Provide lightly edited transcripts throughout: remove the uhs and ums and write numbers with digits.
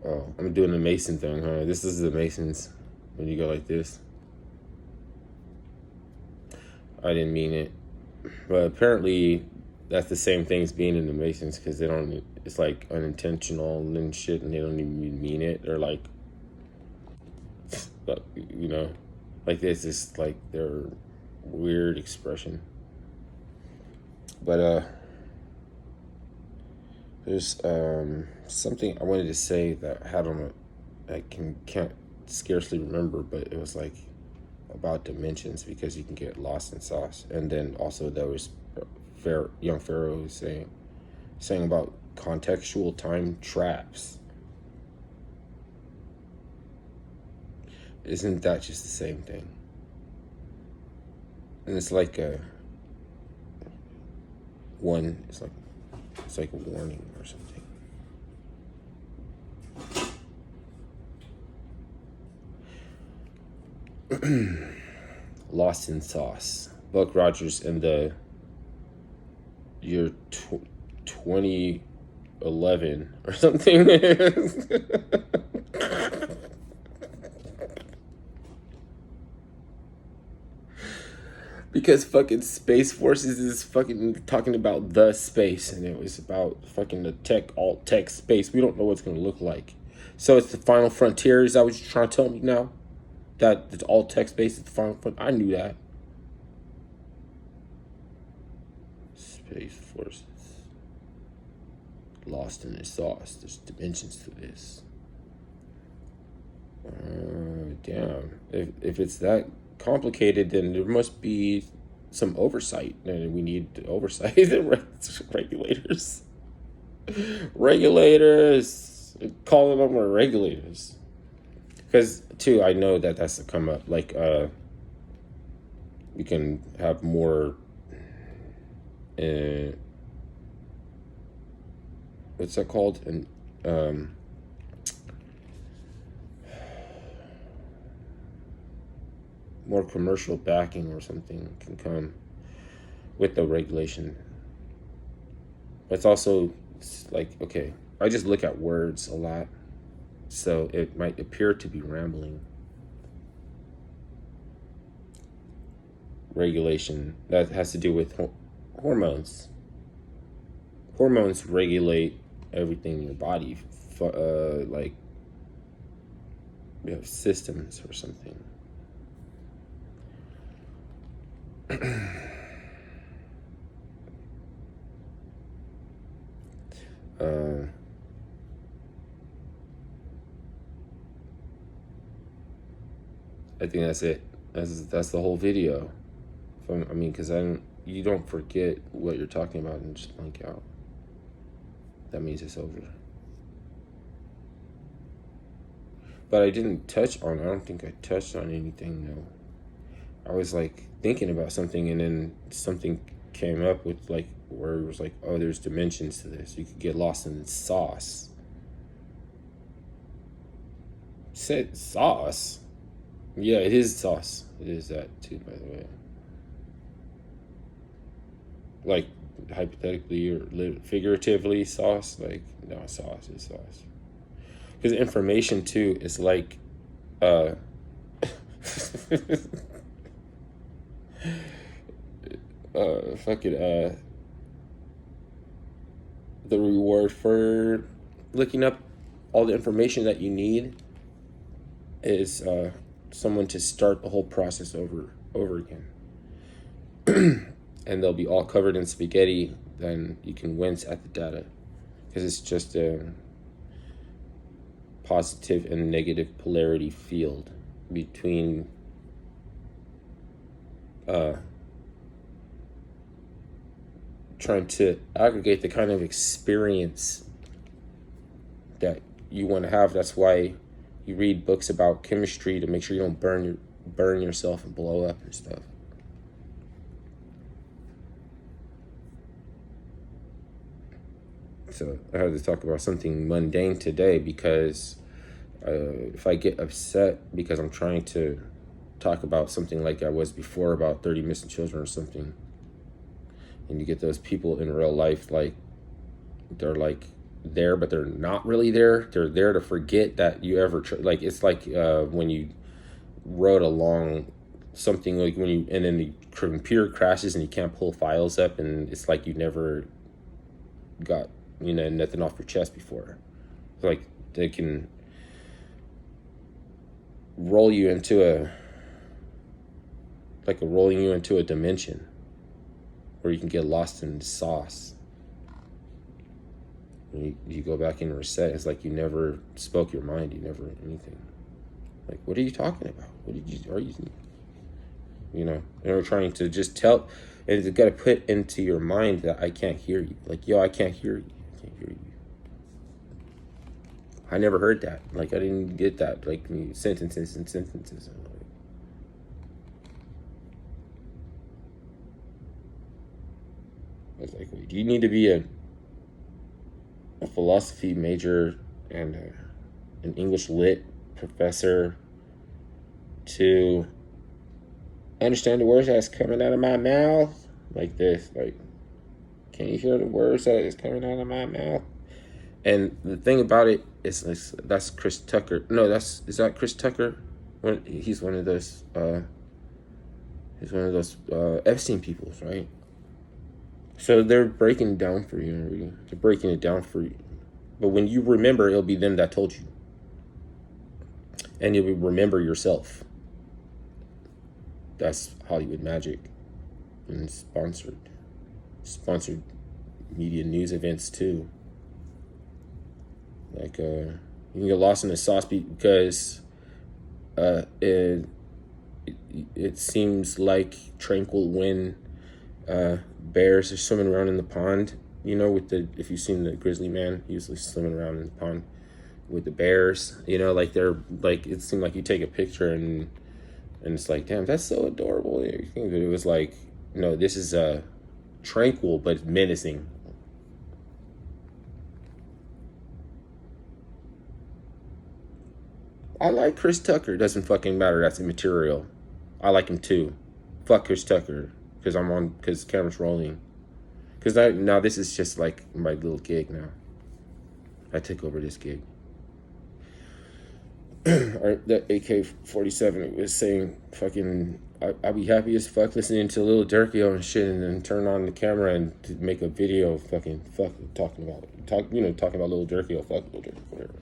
Oh, I'm doing the Mason thing, huh? This is the Masons. When you go like this. I didn't mean it. But apparently that's the same thing as being in the Masons, because they don't, it's like unintentional and shit, and they don't even mean it. They're like, you know, like this is like their weird expression. But there's something I wanted to say that I had on I can't scarcely remember, but it was like about dimensions, because you can get lost in sauce. And then also there was young Pharaoh was saying about contextual time traps. Isn't that just the same thing? And it's like it's like a warning or something. Lost in Sauce. Buck Rogers in the year 2011 or something. Because fucking Space Forces is fucking talking about the space, and it was about fucking the alt tech space. We don't know what's gonna look like. So it's the final frontier. Is that what you're trying to tell me now? That the alt tech space is the final frontier? I knew that. Space Forces. Lost in the sauce. There's dimensions to this. Damn. If it's that complicated, then there must be some oversight, and we need oversight. Regulators. Calling them our regulators. Because too, I know that that's to come up. Like we can have more. What's that called? And more commercial backing or something can come with the regulation. It's also like, okay, I just look at words a lot, so it might appear to be rambling. Regulation, that has to do with hormones. Hormones regulate everything in your body, like we have systems or something. I think that's it. That's the whole video. Because you don't forget what you're talking about and just blank out. That means it's over. But I don't think I touched on anything, though. I was like thinking about something, and then something came up with like where it was like, oh, there's dimensions to this. You could get lost in sauce. Said sauce? Yeah, it is sauce. It is that too, by the way. Like hypothetically or figuratively, sauce. Like, no, sauce is sauce. Because information too is like the reward for looking up all the information that you need is someone to start the whole process over again. And they'll be all covered in spaghetti. Then you can wince at the data, because it's just a positive and negative polarity field between trying to aggregate the kind of experience that you want to have. That's why you read books about chemistry, to make sure you don't burn yourself and blow up and stuff. So I had to talk about something mundane today, because if I get upset because I'm trying to talk about something like I was before about 30 missing children or something, and you get those people in real life, like they're like there, but they're not really there. They're there to forget that you ever like. It's like when you wrote along something, like when you, and then the computer crashes and you can't pull files up, and it's like you never got, you know, nothing off your chest before. Like they can roll you into a, like a rolling you into a dimension where you can get lost in the sauce. You go back and reset. It's like you never spoke your mind. You never anything. Like, what are you talking about? What did you, are you, you know? And we're trying to just tell, and you got to put into your mind that I can't hear you. Like, yo, I can't hear you. I can't hear you. I never heard that. Like, I didn't get that. Like, sentences and sentences. I was like, wait, do you need to be a philosophy major and an English lit professor to understand the words that's coming out of my mouth? Like this, like, can you hear the words that is coming out of my mouth? And the thing about it is, that's Chris Tucker. No, is that Chris Tucker? He's one of those Epstein people, right? So they're breaking it down for you. They're breaking it down for you. But when you remember, it'll be them that told you. And you'll remember yourself. That's Hollywood magic. And sponsored media news events too. Like you can get lost in the sauce because it seems like tranquil when bears are swimming around in the pond, you know, with the, if you've seen the grizzly man, usually swimming around in the pond with the bears, you know, like they're like, it seemed like you take a picture and it's like, damn, that's so adorable. It was like, no, this is tranquil but menacing. I like Chris Tucker. Doesn't fucking matter. That's immaterial. I like him too. Fuck Chris Tucker. Because camera's rolling. Because now this is just like my little gig now. I took over this gig. That AK-47 was saying fucking, I'd be happy as fuck listening to Lil Durkio and shit, and then turn on the camera and to make a video of talking about Lil Durkio, fuck Lil Durkio, whatever.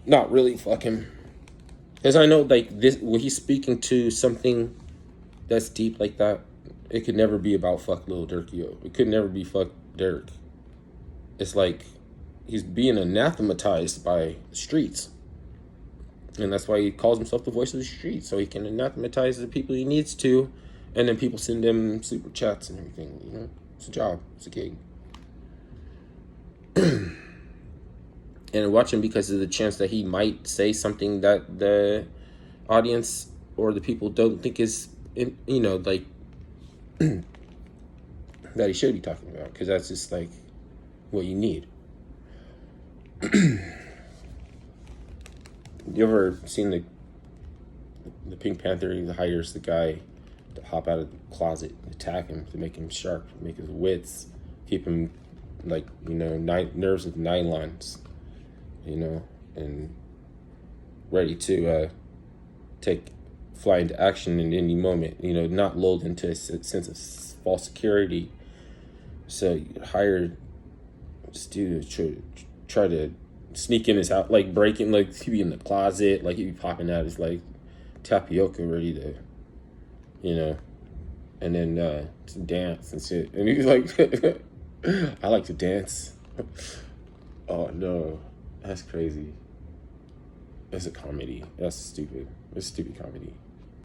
Not really fuck him. Because I know, like, this, when he's speaking to something that's deep like that, it could never be about fuck Lil Durkio. It could never be fuck Dirk. It's like he's being anathematized by the streets. And that's why he calls himself the voice of the streets, so he can anathematize the people he needs to, and then people send him super chats and everything, you know? It's a job. It's a gig. And watch him because of the chance that he might say something that the audience or the people don't think is, you know, like, that he should be talking about, because that's just like what you need. You ever seen the Pink Panther? He hires the guy to hop out of the closet, attack him, to make him sharp, make his wits, keep him, like, you know, nerves with nylons, you know, and ready to fly into action in any moment, you know, not lulled into a sense of false security. So you hire this dude to try to sneak in his house, like breaking, like he'd be in the closet, like he'd be popping out his like tapioca ready to, you know, and then to dance and shit. And he's like, I like to dance. Oh no, that's crazy. It's a comedy. That's stupid. It's stupid comedy.